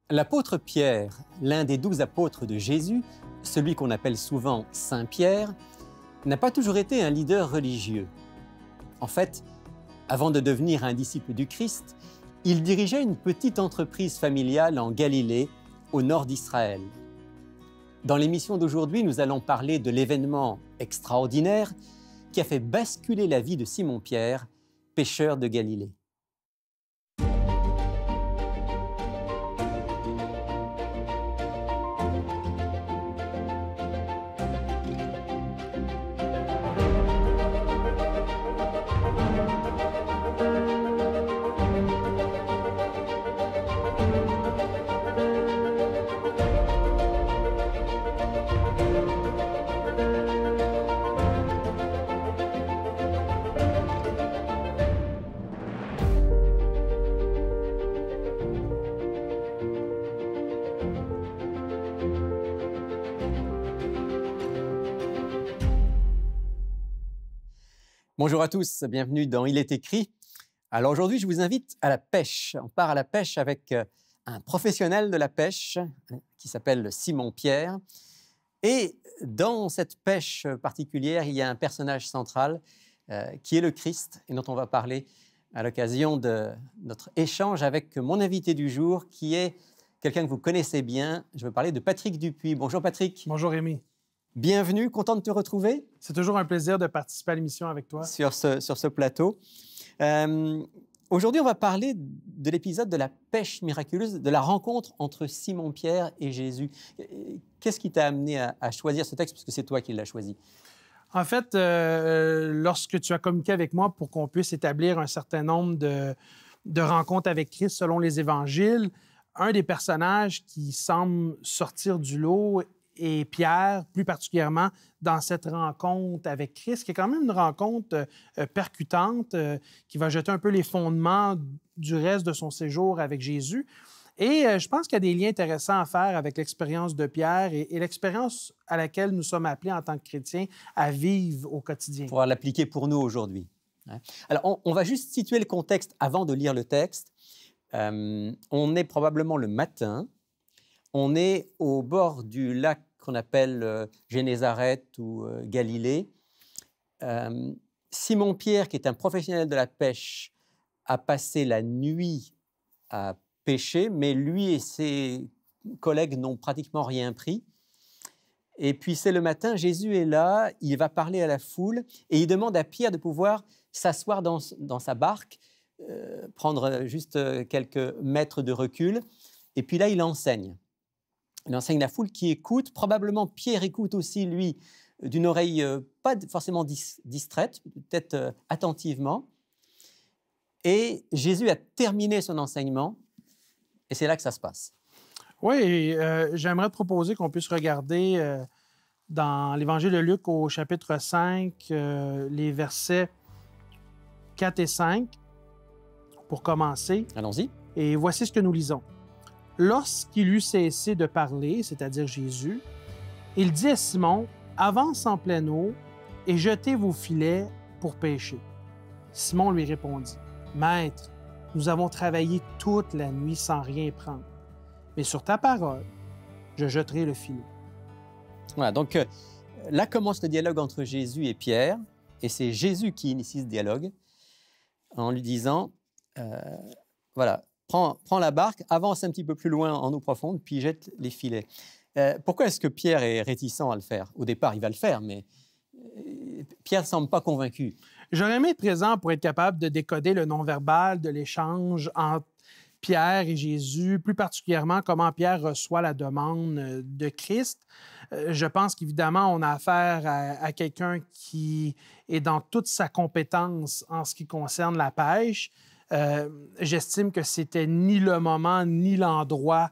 L'apôtre Pierre, l'un des 12 apôtres de Jésus, celui qu'on appelle souvent Saint Pierre, n'a pas toujours été un leader religieux. En fait, avant de devenir un disciple du Christ, il dirigeait une petite entreprise familiale en Galilée, au nord d'Israël. Dans l'émission d'aujourd'hui, nous allons parler de l'événement extraordinaire qui a fait basculer la vie de Simon-Pierre, pêcheur de Galilée. Bonjour à tous, bienvenue dans Il est écrit. Alors aujourd'hui, je vous invite à la pêche. On part à la pêche avec un professionnel de la pêche qui s'appelle Simon-Pierre. Et dans cette pêche particulière, il y a un personnage central qui est le Christ et dont on va parler à l'occasion de notre échange avec mon invité du jour qui est quelqu'un que vous connaissez bien. Je veux parler de Patrick Dupuis. Bonjour Patrick. Bonjour Rémi. Bienvenue, content de te retrouver. C'est toujours un plaisir de participer à l'émission avec toi. Sur ce plateau. Aujourd'hui, on va parler de l'épisode de la pêche miraculeuse, de la rencontre entre Simon-Pierre et Jésus. Qu'est-ce qui t'a amené à choisir ce texte, puisque c'est toi qui l'as choisi? En fait, lorsque tu as communiqué avec moi pour qu'on puisse établir un certain nombre de rencontres avec Christ selon les évangiles, un des personnages qui semble sortir du lot et Pierre, plus particulièrement dans cette rencontre avec Christ, qui est quand même une rencontre percutante, qui va jeter un peu les fondements du reste de son séjour avec Jésus. Et je pense qu'il y a des liens intéressants à faire avec l'expérience de Pierre et l'expérience à laquelle nous sommes appelés en tant que chrétiens à vivre au quotidien. Pour l'appliquer pour nous aujourd'hui. Alors, on va juste situer le contexte avant de lire le texte. On est probablement le matin. On est au bord du lac qu'on appelle Génézareth ou Galilée. Simon-Pierre, qui est un professionnel de la pêche, a passé la nuit à pêcher, mais lui et ses collègues n'ont pratiquement rien pris. Et puis c'est le matin, Jésus est là, il va parler à la foule et il demande à Pierre de pouvoir s'asseoir dans sa barque, prendre juste quelques mètres de recul, et puis là il enseigne. Il enseigne la foule qui écoute. Probablement, Pierre écoute aussi, lui, d'une oreille pas forcément distraite, peut-être attentivement. Et Jésus a terminé son enseignement, et c'est là que ça se passe. Oui, j'aimerais te proposer qu'on puisse regarder dans l'Évangile de Luc au chapitre 5, les versets 4 et 5, pour commencer. Allons-y. Et voici ce que nous lisons. Lorsqu'il eut cessé de parler, c'est-à-dire Jésus, il dit à Simon, « Avance en pleine eau et jetez vos filets pour pêcher. » Simon lui répondit, « Maître, nous avons travaillé toute la nuit sans rien prendre, mais sur ta parole, je jetterai le filet. » Voilà, donc là commence le dialogue entre Jésus et Pierre, et c'est Jésus qui initie ce dialogue en lui disant, voilà, prends la barque, avance un petit peu plus loin en eau profonde, puis jette les filets. Pourquoi est-ce que Pierre est réticent à le faire? Au départ, il va le faire, mais Pierre ne semble pas convaincu. J'aurais aimé être présent pour être capable de décoder le non-verbal de l'échange entre Pierre et Jésus, plus particulièrement comment Pierre reçoit la demande de Christ. Je pense qu'évidemment, on a affaire à quelqu'un qui est dans toute sa compétence en ce qui concerne la pêche. J'estime que c'était ni le moment ni l'endroit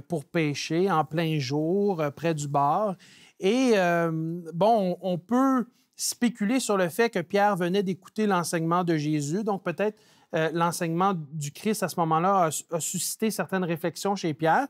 pour pêcher en plein jour, près du bord. Et bon, on peut spéculer sur le fait que Pierre venait d'écouter l'enseignement de Jésus, donc peut-être l'enseignement du Christ à ce moment-là a suscité certaines réflexions chez Pierre.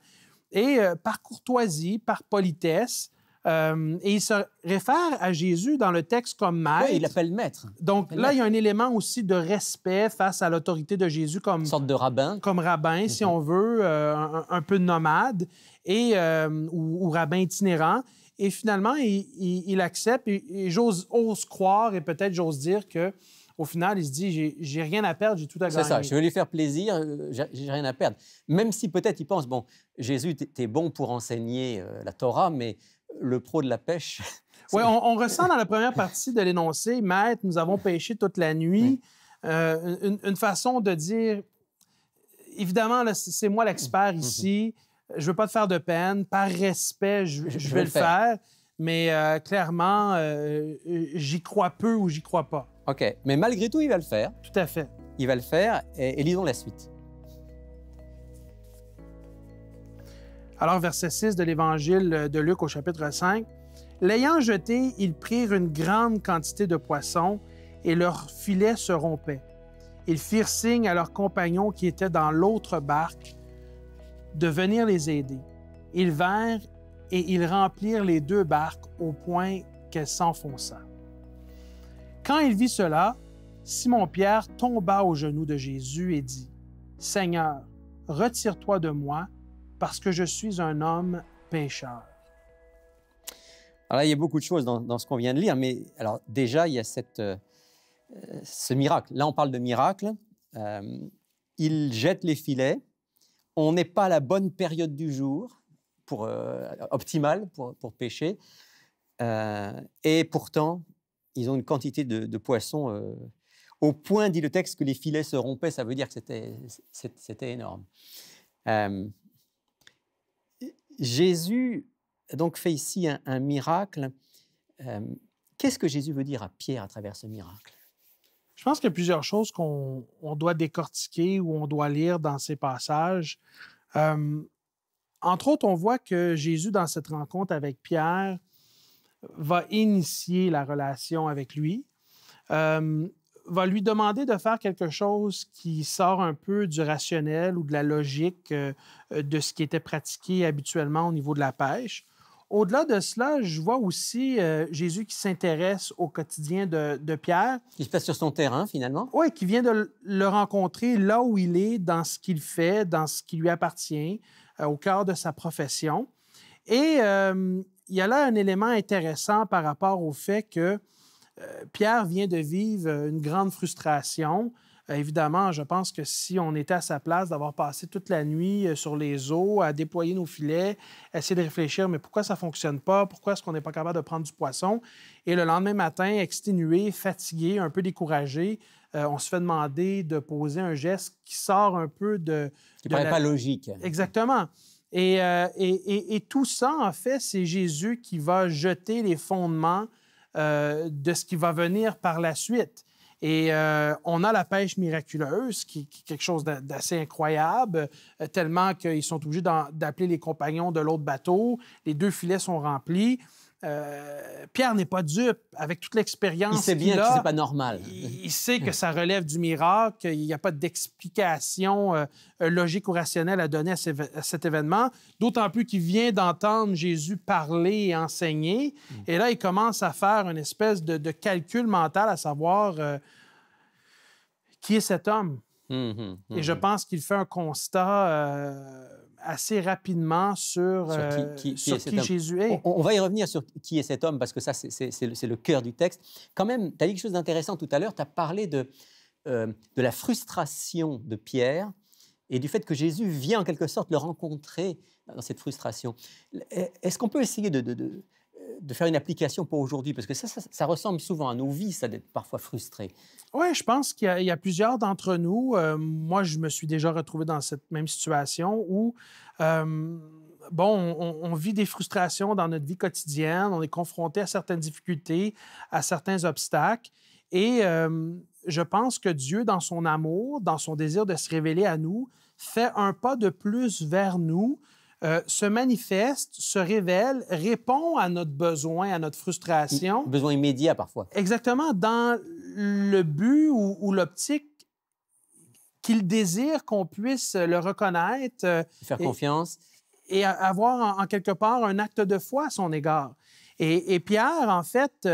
Et par courtoisie, par politesse, Et il se réfère à Jésus dans le texte comme maître. Oui, il l'appelle maître. Donc là, il y a un élément aussi de respect face à l'autorité de Jésus comme, Une sorte de rabbin. Comme rabbin, si on veut, un peu nomade, ou rabbin itinérant. Et finalement, il accepte et ose croire et peut-être j'ose dire que au final, il se dit, j'ai rien à perdre, j'ai tout à gagner. C'est ça, je vais lui faire plaisir, j'ai rien à perdre. Même si peut-être il pense, bon, Jésus, t'es bon pour enseigner la Torah, mais le pro de la pêche... Oui, on ressent dans la première partie de l'énoncé, « Maître, nous avons pêché toute la nuit oui. », une façon de dire, évidemment, là, c'est moi l'expert ici, je ne veux pas te faire de peine, par respect, je vais le faire, mais clairement, j'y crois peu ou j'y crois pas. OK, mais malgré tout, il va le faire. Tout à fait. Il va le faire, et lisons la suite. Alors, verset 6 de l'Évangile de Luc au chapitre 5. « L'ayant jeté, ils prirent une grande quantité de poissons, et leur filet se rompait. Ils firent signe à leurs compagnons qui étaient dans l'autre barque de venir les aider. Ils vinrent et ils remplirent les 2 barques au point qu'elles s'enfonçaient. Quand il vit cela, Simon-Pierre tomba aux genoux de Jésus et dit, « Seigneur, retire-toi de moi, parce que je suis un homme pécheur. » Alors là, il y a beaucoup de choses dans ce qu'on vient de lire, mais alors déjà, il y a ce miracle. Là, on parle de miracle. Il jette les filets. On n'est pas à la bonne période du jour, optimale pour pêcher. Et pourtant, ils ont une quantité de poissons au point, dit le texte, que les filets se rompaient. Ça veut dire que c'était énorme. Jésus donc fait ici un miracle. Qu'est-ce que Jésus veut dire à Pierre à travers ce miracle? Je pense qu'il y a plusieurs choses qu'on doit décortiquer ou on doit lire dans ces passages. Entre autres, on voit que Jésus, dans cette rencontre avec Pierre, va initier la relation avec lui, va lui demander de faire quelque chose qui sort un peu du rationnel ou de la logique de ce qui était pratiqué habituellement au niveau de la pêche. Au-delà de cela, je vois aussi Jésus qui s'intéresse au quotidien de Pierre. Qui se passe sur son terrain, finalement. Oui, qui vient de le rencontrer là où il est, dans ce qu'il fait, dans ce qui lui appartient, au cœur de sa profession. Et il y a là un élément intéressant par rapport au fait que Pierre vient de vivre une grande frustration. Évidemment, je pense que si on était à sa place, d'avoir passé toute la nuit sur les eaux, à déployer nos filets, essayer de réfléchir, mais pourquoi ça ne fonctionne pas? Pourquoi est-ce qu'on n'est pas capable de prendre du poisson? Et le lendemain matin, exténué, fatigué, un peu découragé, on se fait demander de poser un geste qui sort un peu de... Qui ne paraît pas logique. Exactement. Et tout ça, en fait, c'est Jésus qui va jeter les fondements de ce qui va venir par la suite. Et on a la pêche miraculeuse, qui est quelque chose d'assez incroyable, tellement qu'ils sont obligés d'appeler les compagnons de l'autre bateau. Les 2 filets sont remplis. Pierre n'est pas dupe, avec toute l'expérience qu'il a. Il sait bien que ce n'est pas normal. Il sait que ça relève du miracle, qu'il n'y a pas d'explication logique ou rationnelle à donner à cet événement, d'autant plus qu'il vient d'entendre Jésus parler et enseigner. Et là, il commence à faire une espèce de calcul mental, à savoir qui est cet homme. Et je pense qu'il fait un constat assez rapidement sur qui Jésus est. On va y revenir sur qui est cet homme, parce que ça, c'est le cœur du texte. Quand même, tu as dit quelque chose d'intéressant tout à l'heure. Tu as parlé de la frustration de Pierre et du fait que Jésus vient en quelque sorte le rencontrer dans cette frustration. Est-ce qu'on peut essayer de faire une application pour aujourd'hui? Parce que ça ressemble souvent à nos vies, ça, d'être parfois frustré. Oui, je pense qu'il y a plusieurs d'entre nous. Moi, je me suis déjà retrouvé dans cette même situation où, on vit des frustrations dans notre vie quotidienne, on est confronté à certaines difficultés, à certains obstacles. Et je pense que Dieu, dans son amour, dans son désir de se révéler à nous, fait un pas de plus vers nous, se manifeste, se révèle, répond à notre besoin, à notre frustration. Besoin immédiat parfois. Exactement, dans le but ou l'optique qu'il désire qu'on puisse le reconnaître. Faire confiance. avoir en quelque part un acte de foi à son égard. Et Pierre, en fait,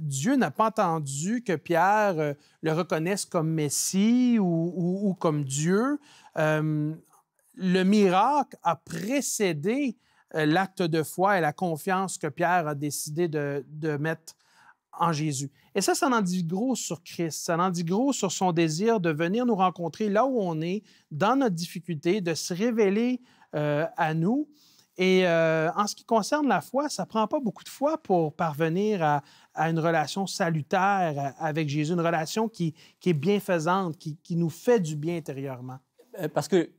Dieu n'a pas entendu que Pierre le reconnaisse comme Messie ou comme Dieu. Le miracle a précédé l'acte de foi et la confiance que Pierre a décidé de mettre en Jésus. Et ça en dit gros sur Christ, ça en dit gros sur son désir de venir nous rencontrer là où on est, dans notre difficulté, de se révéler à nous. Et en ce qui concerne la foi, ça ne prend pas beaucoup de foi pour parvenir à une relation salutaire avec Jésus, une relation qui est bienfaisante, qui nous fait du bien intérieurement. Parce que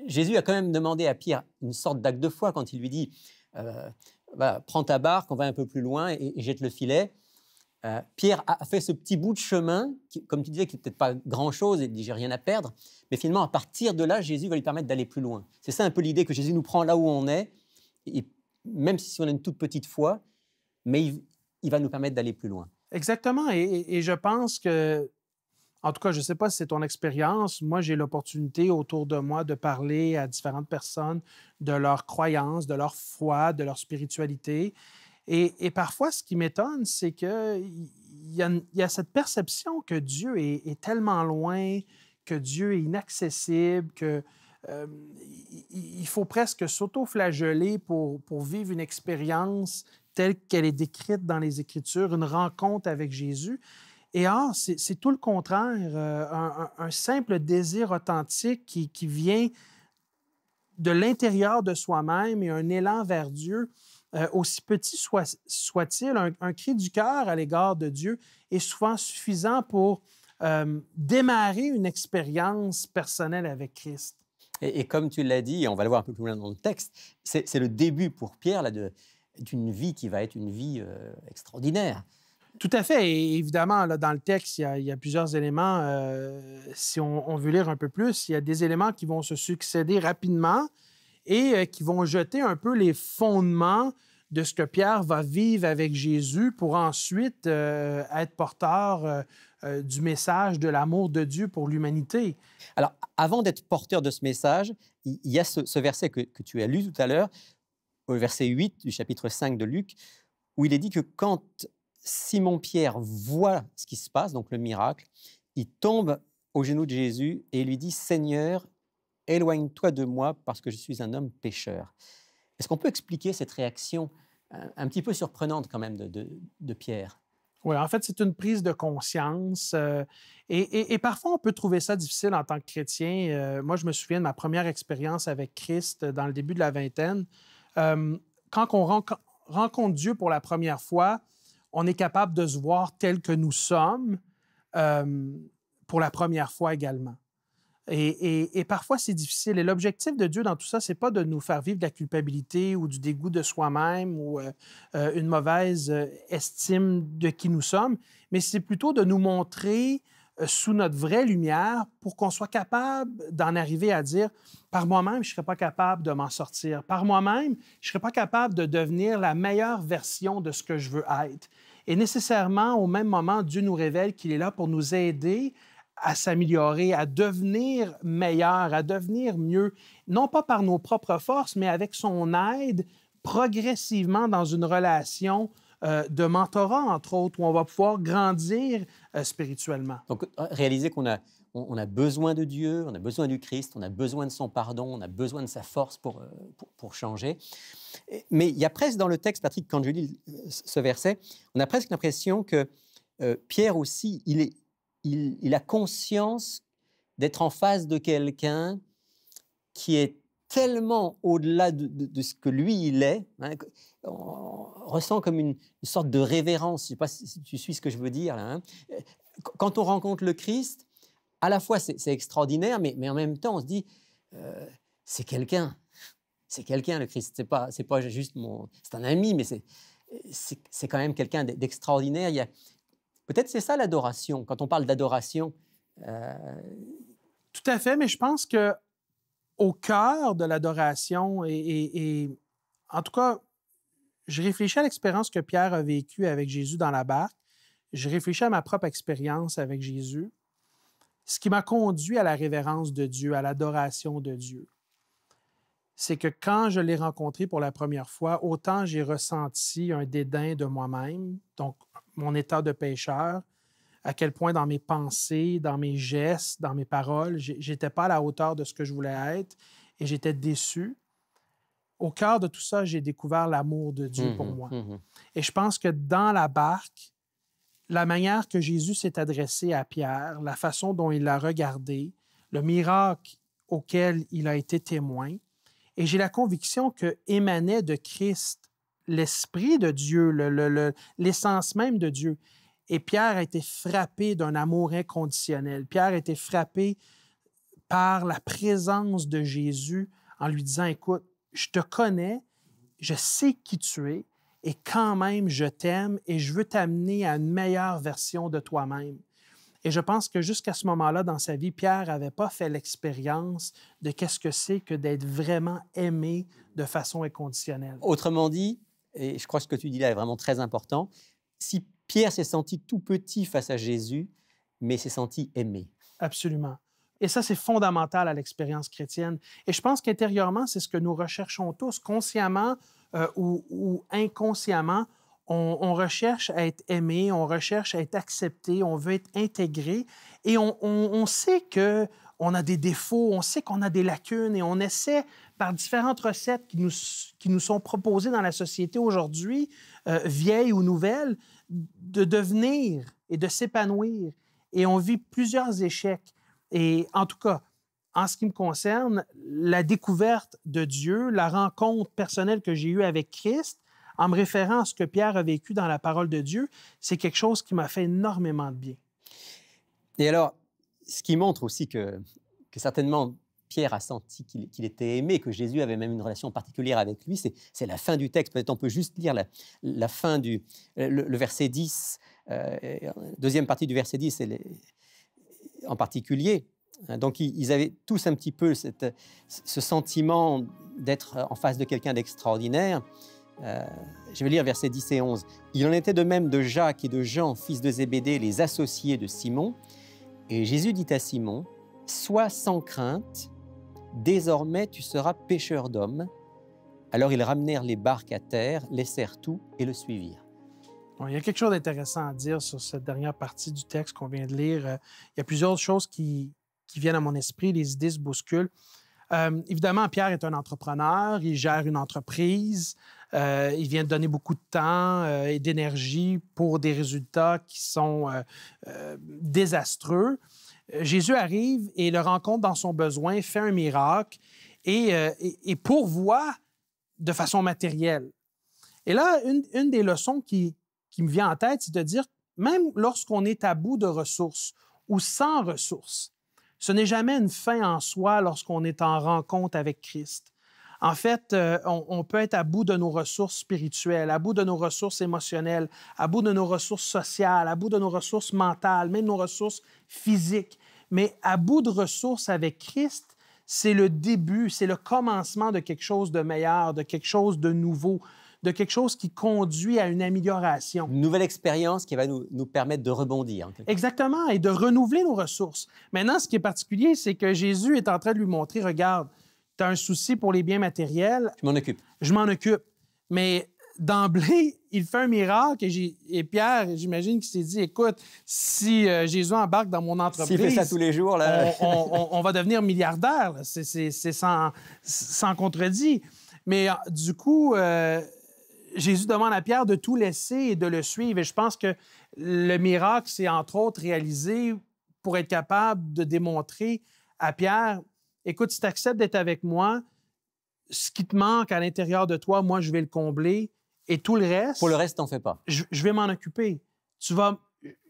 Jésus a quand même demandé à Pierre une sorte d'acte de foi quand il lui dit prends ta barque, on va un peu plus loin et jette le filet. Pierre a fait ce petit bout de chemin, comme tu disais, qui n'est peut-être pas grand-chose, et il dit « j'ai rien à perdre », mais finalement, à partir de là, Jésus va lui permettre d'aller plus loin. C'est ça un peu l'idée, que Jésus nous prend là où on est, et même si on a une toute petite foi, mais il va nous permettre d'aller plus loin. Exactement, et je pense que, en tout cas, je ne sais pas si c'est ton expérience, moi j'ai l'opportunité autour de moi de parler à différentes personnes de leur croyance, de leur foi, de leur spiritualité. Et parfois, ce qui m'étonne, c'est qu'il y a cette perception que Dieu est tellement loin, que Dieu est inaccessible, qu'il faut presque s'auto-flageller pour vivre une expérience telle qu'elle est décrite dans les Écritures, une rencontre avec Jésus. Et or, c'est tout le contraire, un simple désir authentique qui vient de l'intérieur de soi-même et un élan vers Dieu. Aussi petit soit-il, un cri du cœur à l'égard de Dieu est souvent suffisant pour démarrer une expérience personnelle avec Christ. Et comme tu l'as dit, et on va le voir un peu plus loin dans le texte, c'est le début pour Pierre d'une vie qui va être une vie extraordinaire. Tout à fait. Et évidemment, là, dans le texte, il y a plusieurs éléments. Si on veut lire un peu plus, il y a des éléments qui vont se succéder rapidement et qui vont jeter un peu les fondements de ce que Pierre va vivre avec Jésus pour ensuite être porteur du message de l'amour de Dieu pour l'humanité. Alors, avant d'être porteur de ce message, il y a ce verset que tu as lu tout à l'heure, au verset 8 du chapitre 5 de Luc, où il est dit que quand Simon-Pierre voit ce qui se passe, donc le miracle, il tombe aux genoux de Jésus et lui dit « Seigneur, éloigne-toi de moi parce que je suis un homme pécheur. » Est-ce qu'on peut expliquer cette réaction un petit peu surprenante quand même de Pierre? Oui, en fait, c'est une prise de conscience et parfois on peut trouver ça difficile en tant que chrétien. Moi, je me souviens de ma première expérience avec Christ dans le début de la vingtaine. Quand on rencontre Dieu pour la première fois, on est capable de se voir tel que nous sommes pour la première fois également. Et parfois, c'est difficile. Et l'objectif de Dieu dans tout ça, ce n'est pas de nous faire vivre de la culpabilité ou du dégoût de soi-même ou une mauvaise estime de qui nous sommes, mais c'est plutôt de nous montrer sous notre vraie lumière pour qu'on soit capable d'en arriver à dire « par moi-même, je ne serais pas capable de m'en sortir. Par moi-même, je ne serais pas capable de devenir la meilleure version de ce que je veux être. » Et nécessairement, au même moment, Dieu nous révèle qu'il est là pour nous aider à s'améliorer, à devenir meilleur, à devenir mieux, non pas par nos propres forces, mais avec son aide, progressivement dans une relation de mentorat, entre autres, où on va pouvoir grandir spirituellement. Donc, réaliser qu'on a besoin de Dieu, on a besoin du Christ, on a besoin de son pardon, on a besoin de sa force pour changer. Mais il y a presque dans le texte, Patrick, quand je lis ce verset, on a presque l'impression que Pierre aussi, il a conscience d'être en face de quelqu'un qui est tellement au-delà de ce que lui, il est. Hein, on ressent comme une sorte de révérence. Je ne sais pas si tu suis ce que je veux dire. Là, hein. Quand on rencontre le Christ, à la fois c'est extraordinaire, mais en même temps on se dit c'est quelqu'un. C'est quelqu'un, le Christ. C'est pas juste c'est un ami, mais c'est quand même quelqu'un d'extraordinaire. Peut-être c'est ça l'adoration, quand on parle d'adoration. Tout à fait, mais je pense qu'au cœur de l'adoration, et en tout cas, je réfléchis à l'expérience que Pierre a vécue avec Jésus dans la barque, je réfléchis à ma propre expérience avec Jésus, ce qui m'a conduit à la révérence de Dieu, à l'adoration de Dieu. c'est que quand je l'ai rencontré pour la première fois, autant j'ai ressenti un dédain de moi-même, donc mon état de pécheur, à quel point dans mes pensées, dans mes gestes, dans mes paroles, j'étais pas à la hauteur de ce que je voulais être et j'étais déçu. Au cœur de tout ça, j'ai découvert l'amour de Dieu pour moi. Et je pense que dans la barque, la manière que Jésus s'est adressé à Pierre, la façon dont il l'a regardé, le miracle auquel il a été témoin, et j'ai la conviction que émanait de Christ l'Esprit de Dieu, l'essence même de Dieu. Et Pierre a été frappé d'un amour inconditionnel. Pierre a été frappé par la présence de Jésus en lui disant, écoute, je te connais, je sais qui tu es, et quand même, je t'aime et je veux t'amener à une meilleure version de toi-même. Et je pense que jusqu'à ce moment-là dans sa vie, Pierre n'avait pas fait l'expérience de qu'est-ce que c'est que d'être vraiment aimé de façon inconditionnelle. Autrement dit, et je crois que ce que tu dis là est vraiment très important, si Pierre s'est senti tout petit face à Jésus, mais s'est senti aimé. Absolument. Et ça, c'est fondamental à l'expérience chrétienne. Et je pense qu'intérieurement, c'est ce que nous recherchons tous, consciemment ou inconsciemment. On recherche à être aimé, on recherche à être accepté, on veut être intégré. Et on sait qu'on a des défauts, on sait qu'on a des lacunes et on essaie, par différentes recettes qui nous sont proposées dans la société aujourd'hui, vieilles ou nouvelles, de devenir et de s'épanouir. Et on vit plusieurs échecs. Et en tout cas, en ce qui me concerne, la découverte de Dieu, la rencontre personnelle que j'ai eue avec Christ, en me référant à ce que Pierre a vécu dans la parole de Dieu, c'est quelque chose qui m'a fait énormément de bien. Et alors, ce qui montre aussi que certainement Pierre a senti qu'il était aimé, que Jésus avait même une relation particulière avec lui, c'est la fin du texte. Peut-être on peut juste lire la fin le verset 10, deuxième partie du verset 10, en particulier. Donc, ils avaient tous un petit peu ce sentiment d'être en face de quelqu'un d'extraordinaire. Je vais lire versets 10 et 11. « Il en était de même de Jacques et de Jean, fils de Zébédée, les associés de Simon. Et Jésus dit à Simon, « Sois sans crainte, désormais tu seras pêcheur d'hommes. » Alors ils ramenèrent les barques à terre, laissèrent tout et le suivirent. Bon, il y a quelque chose d'intéressant à dire sur cette dernière partie du texte qu'on vient de lire. Il y a plusieurs choses qui viennent à mon esprit, les idées se bousculent. Évidemment, Pierre est un entrepreneur, il gère une entreprise, il vient de donner beaucoup de temps et d'énergie pour des résultats qui sont désastreux. Jésus arrive et le rencontre dans son besoin, fait un miracle et pourvoit de façon matérielle. Et là, une des leçons qui me vient en tête, c'est de dire, même lorsqu'on est à bout de ressources ou sans ressources, ce n'est jamais une fin en soi lorsqu'on est en rencontre avec Christ. En fait, on peut être à bout de nos ressources spirituelles, à bout de nos ressources émotionnelles, à bout de nos ressources sociales, à bout de nos ressources mentales, même nos ressources physiques. Mais à bout de ressources avec Christ, c'est le début, c'est le commencement de quelque chose de meilleur, de quelque chose de nouveau, de quelque chose qui conduit à une amélioration. Une nouvelle expérience qui va nous permettre de rebondir. Exactement, et de renouveler nos ressources. Maintenant, ce qui est particulier, c'est que Jésus est en train de lui montrer, regarde, tu as un souci pour les biens matériels. Je m'en occupe. Je m'en occupe. Mais d'emblée, il fait un miracle et Pierre, j'imagine qu'il s'est dit, écoute, si Jésus embarque dans mon entreprise... S'il fait ça tous les jours, là... on va devenir milliardaire. C'est sans contredit. Mais du coup... Jésus demande à Pierre de tout laisser et de le suivre. Et je pense que le miracle, c'est entre autres réalisé pour être capable de démontrer à Pierre, écoute, si tu acceptes d'être avec moi, ce qui te manque à l'intérieur de toi, moi, je vais le combler. Et tout le reste... Pour le reste, t'en fais pas. Je vais m'en occuper.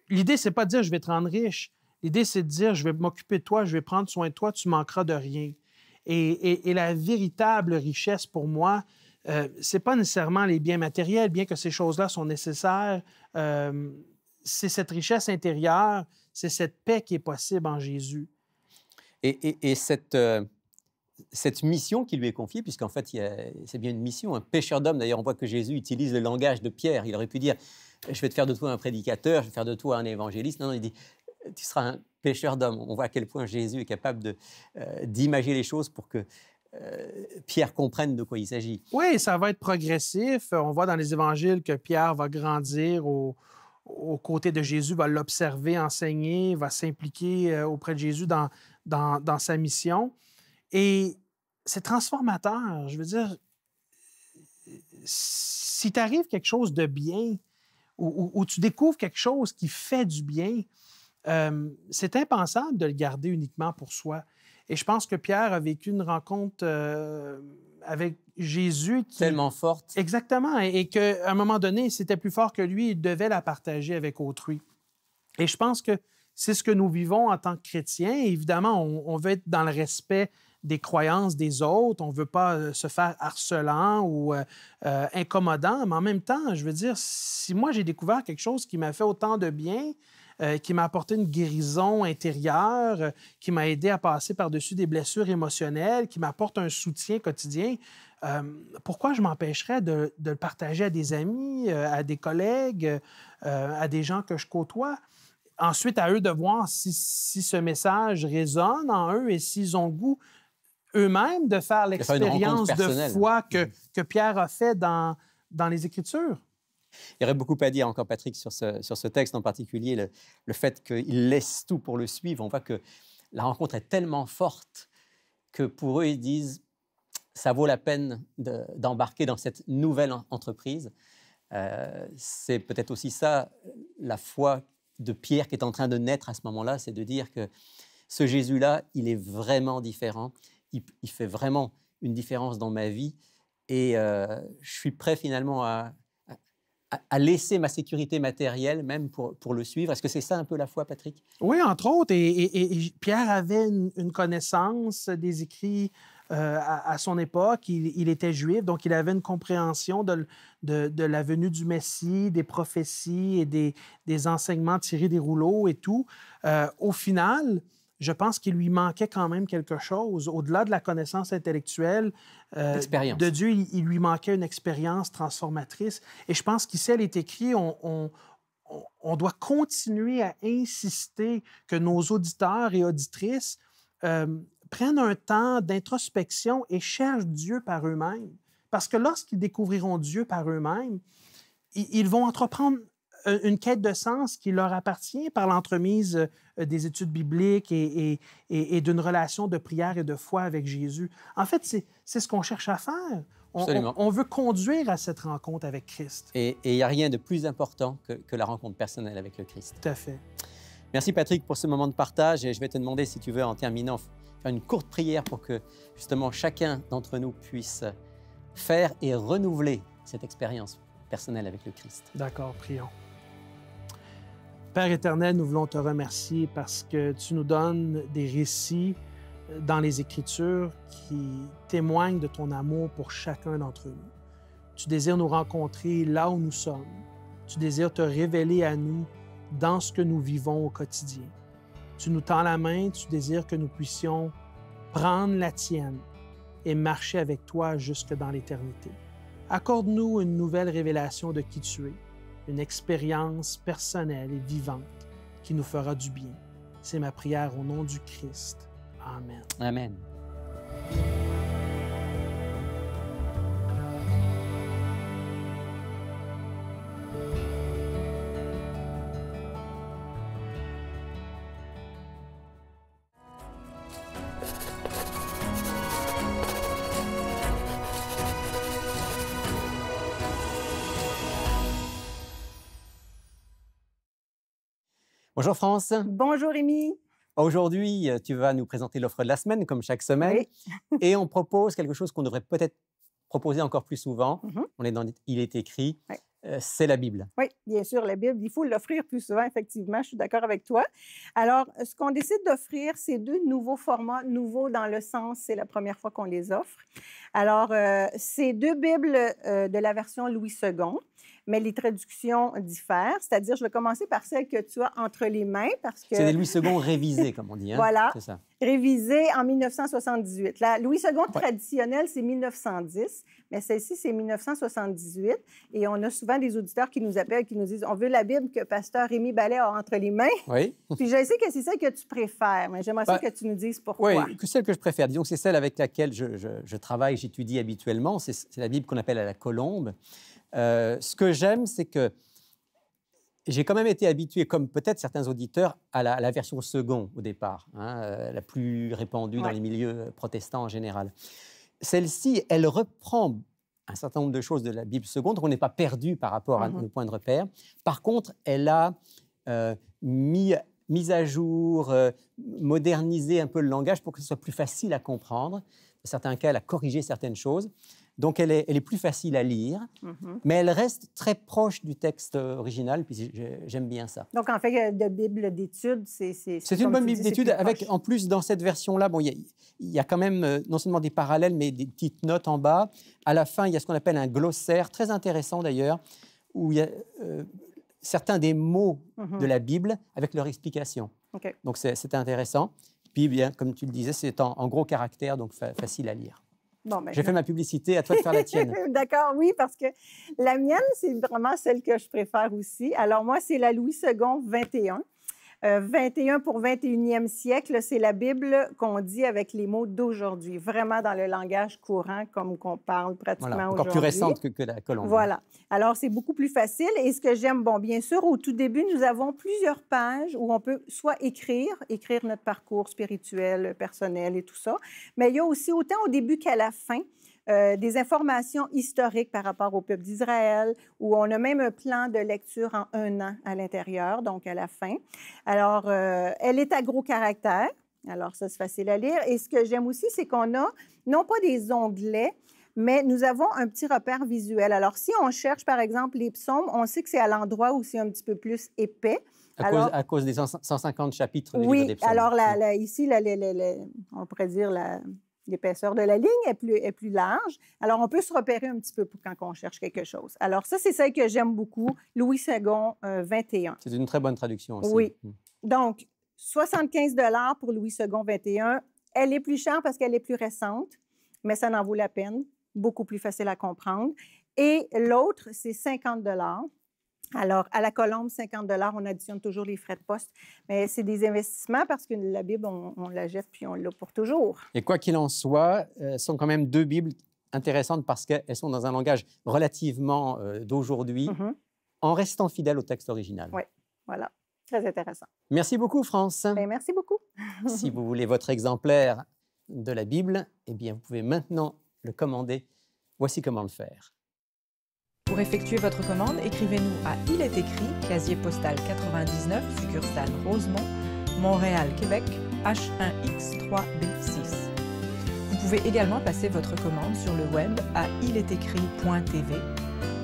L'idée, c'est pas de dire je vais te rendre riche. L'idée, c'est de dire je vais m'occuper de toi, je vais prendre soin de toi, tu manqueras de rien. Et la véritable richesse pour moi, c'est pas nécessairement les biens matériels, bien que ces choses-là sont nécessaires. C'est cette richesse intérieure, c'est cette paix qui est possible en Jésus. Et cette mission qui lui est confiée, puisqu'en fait, c'est bien une mission, un pêcheur d'hommes. D'ailleurs, on voit que Jésus utilise le langage de Pierre. Il aurait pu dire, je vais te faire de toi un prédicateur, je vais faire de toi un évangéliste. Non, il dit, tu seras un pêcheur d'hommes. On voit à quel point Jésus est capable d'imaginer les choses pour que Pierre comprenne de quoi il s'agit. Oui, ça va être progressif. On voit dans les évangiles que Pierre va grandir aux côtés de Jésus, va l'observer, enseigner, va s'impliquer auprès de Jésus dans sa mission. Et c'est transformateur. Je veux dire, si t'arrive quelque chose de bien ou tu découvres quelque chose qui fait du bien, c'est impensable de le garder uniquement pour soi. Et je pense que Pierre a vécu une rencontre avec Jésus qui... Tellement forte. Exactement. Et qu'à un moment donné, c'était plus fort que lui, il devait la partager avec autrui. Et je pense que c'est ce que nous vivons en tant que chrétiens. Et évidemment, on veut être dans le respect des croyances des autres. On ne veut pas se faire harcelant ou incommodant. Mais en même temps, je veux dire, si moi, j'ai découvert quelque chose qui m'a fait autant de bien, qui m'a apporté une guérison intérieure, qui m'a aidé à passer par-dessus des blessures émotionnelles, qui m'apporte un soutien quotidien, pourquoi je m'empêcherais de le partager à des amis, à des collègues, à des gens que je côtoie? Ensuite, à eux de voir si ce message résonne en eux et s'ils ont le goût eux-mêmes de faire l'expérience de foi que Pierre a fait dans les Écritures. Il y aurait beaucoup à dire encore, Patrick, sur ce texte en particulier, le fait qu'il laisse tout pour le suivre. On voit que la rencontre est tellement forte que pour eux, ils disent ça vaut la peine d'embarquer dans cette nouvelle entreprise. C'est peut-être aussi ça, la foi de Pierre qui est en train de naître à ce moment-là, c'est de dire que ce Jésus-là, il est vraiment différent, il fait vraiment une différence dans ma vie et je suis prêt finalement à laisser ma sécurité matérielle même pour le suivre. Est-ce que c'est ça un peu la foi, Patrick? Oui, entre autres. Et Pierre avait une connaissance des Écrits à son époque. Il était juif, donc il avait une compréhension de la venue du Messie, des prophéties et des enseignements tirés des rouleaux et tout. Au final, je pense qu'il lui manquait quand même quelque chose. Au-delà de la connaissance intellectuelle de Dieu, il lui manquait une expérience transformatrice. Et je pense qu'ici, elle est écrite, on doit continuer à insister que nos auditeurs et auditrices prennent un temps d'introspection et cherchent Dieu par eux-mêmes. Parce que lorsqu'ils découvriront Dieu par eux-mêmes, ils vont entreprendre une quête de sens qui leur appartient par l'entremise des études bibliques et d'une relation de prière et de foi avec Jésus. En fait, c'est ce qu'on cherche à faire. On veut conduire à cette rencontre avec Christ. Et il n'y a rien de plus important que la rencontre personnelle avec le Christ. Tout à fait. Merci Patrick pour ce moment de partage et je vais te demander si tu veux en terminant faire une courte prière pour que justement chacun d'entre nous puisse faire et renouveler cette expérience personnelle avec le Christ. D'accord, prions. Père éternel, nous voulons te remercier parce que tu nous donnes des récits dans les Écritures qui témoignent de ton amour pour chacun d'entre nous. Tu désires nous rencontrer là où nous sommes. Tu désires te révéler à nous dans ce que nous vivons au quotidien. Tu nous tends la main, tu désires que nous puissions prendre la tienne et marcher avec toi jusque dans l'éternité. Accorde-nous une nouvelle révélation de qui tu es, une expérience personnelle et vivante qui nous fera du bien. C'est ma prière au nom du Christ. Amen. Amen. Bonjour France. Bonjour Rémi. Aujourd'hui, tu vas nous présenter l'offre de la semaine, comme chaque semaine. Oui. Et on propose quelque chose qu'on devrait peut-être proposer encore plus souvent. On est dans Il est écrit, oui. C'est la Bible. Oui, bien sûr, la Bible, il faut l'offrir plus souvent, effectivement, je suis d'accord avec toi. Alors, ce qu'on décide d'offrir, c'est 2 nouveaux formats, nouveaux dans le sens, c'est la première fois qu'on les offre. Alors, c'est 2 Bibles de la version Louis II. mais les traductions diffèrent. C'est-à-dire, je vais commencer par celle que tu as entre les mains parce que... C'est des Louis II révisés, comme on dit. Hein? Voilà, C'est ça. révisée en 1978. La Louis II traditionnelle, c'est 1910, mais celle-ci, c'est 1978. Et on a souvent des auditeurs qui nous appellent, qui nous disent « On veut la Bible que Pasteur Rémi Ballet a entre les mains. » Oui. Puis je sais que c'est celle que tu préfères, mais j'aimerais ça que tu nous dises pourquoi. Oui, celle que je préfère. Disons que c'est celle avec laquelle je travaille, j'étudie habituellement. C'est la Bible qu'on appelle à la colombe. Ce que j'aime, c'est que j'ai quand même été habitué, comme peut-être certains auditeurs, à la version second au départ, hein, la plus répandue dans les milieux protestants en général. Celle-ci, elle reprend un certain nombre de choses de la Bible seconde, donc on n'est pas perdu par rapport à nos points de repère. Par contre, elle a mis à jour, modernisé un peu le langage pour que ce soit plus facile à comprendre. Dans certains cas, elle a corrigé certaines choses. Donc, elle est plus facile à lire, mais elle reste très proche du texte original, puis j'aime bien ça. Donc, en fait, de Bible d'études, c'est une bonne Bible d'études, avec, en plus, dans cette version-là, bon, il y a quand même non seulement des parallèles, mais des petites notes en bas. À la fin, il y a ce qu'on appelle un glossaire, très intéressant d'ailleurs, où il y a certains des mots de la Bible avec leur explication. Okay. Donc, c'est intéressant. Puis, bien, comme tu le disais, c'est en gros caractère, donc facile à lire. Bon, ben, j'ai fait ma publicité, à toi de faire la tienne. D'accord, oui, parce que la mienne, c'est vraiment celle que je préfère aussi. Alors, moi, c'est la Louis II 21. 21 pour 21e siècle, c'est la Bible qu'on dit avec les mots d'aujourd'hui, vraiment dans le langage courant, comme qu'on parle pratiquement aujourd'hui. Encore plus récente que la colombe. Voilà. Alors, c'est beaucoup plus facile. Et ce que j'aime, bon, bien sûr, au tout début, nous avons plusieurs pages où on peut soit écrire notre parcours spirituel, personnel et tout ça, mais il y a aussi, autant au début qu'à la fin, des informations historiques par rapport au peuple d'Israël, où on a même un plan de lecture en 1 an à l'intérieur, donc à la fin. Alors, elle est à gros caractère, alors ça, c'est facile à lire. Et ce que j'aime aussi, c'est qu'on a, non pas des onglets, mais nous avons un petit repère visuel. Alors, si on cherche, par exemple, les psaumes, on sait que c'est à l'endroit où c'est un petit peu plus épais. À cause des 150 chapitres du livre des psaumes. Alors ici, on pourrait dire l'épaisseur de la ligne est plus large. Alors, on peut se repérer un petit peu quand on cherche quelque chose. Alors, ça, c'est celle que j'aime beaucoup, Louis II 21. C'est une très bonne traduction aussi. Oui. Donc, 75 $ pour Louis II 21. Elle est plus chère parce qu'elle est plus récente, mais ça en vaut la peine. Beaucoup plus facile à comprendre. Et l'autre, c'est 50 $. Alors, à la colombe, 50 $, on additionne toujours les frais de poste. Mais c'est des investissements parce que la Bible, on la jette puis on l'a pour toujours. Et quoi qu'il en soit, ce sont quand même 2 Bibles intéressantes parce qu'elles sont dans un langage relativement d'aujourd'hui, en restant fidèles au texte original. Oui, voilà. Très intéressant. Merci beaucoup, France. Bien, merci beaucoup. Si vous voulez votre exemplaire de la Bible, eh bien, vous pouvez maintenant le commander. Voici comment le faire. Pour effectuer votre commande, écrivez-nous à Il est écrit, casier postal 99, succursale Rosemont, Montréal, Québec, H1X3B6. Vous pouvez également passer votre commande sur le web à ilétécrit.tv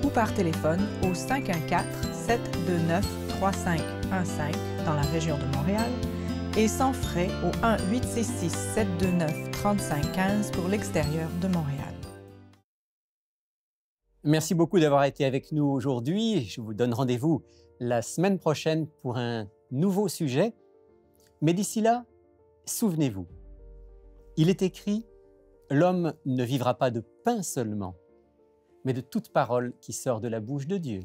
ou par téléphone au 514-729-3515 dans la région de Montréal et sans frais au 1-866-729-3515 pour l'extérieur de Montréal. Merci beaucoup d'avoir été avec nous aujourd'hui. Je vous donne rendez-vous la semaine prochaine pour un nouveau sujet. Mais d'ici là, souvenez-vous, il est écrit « L'homme ne vivra pas de pain seulement, mais de toute parole qui sort de la bouche de Dieu ».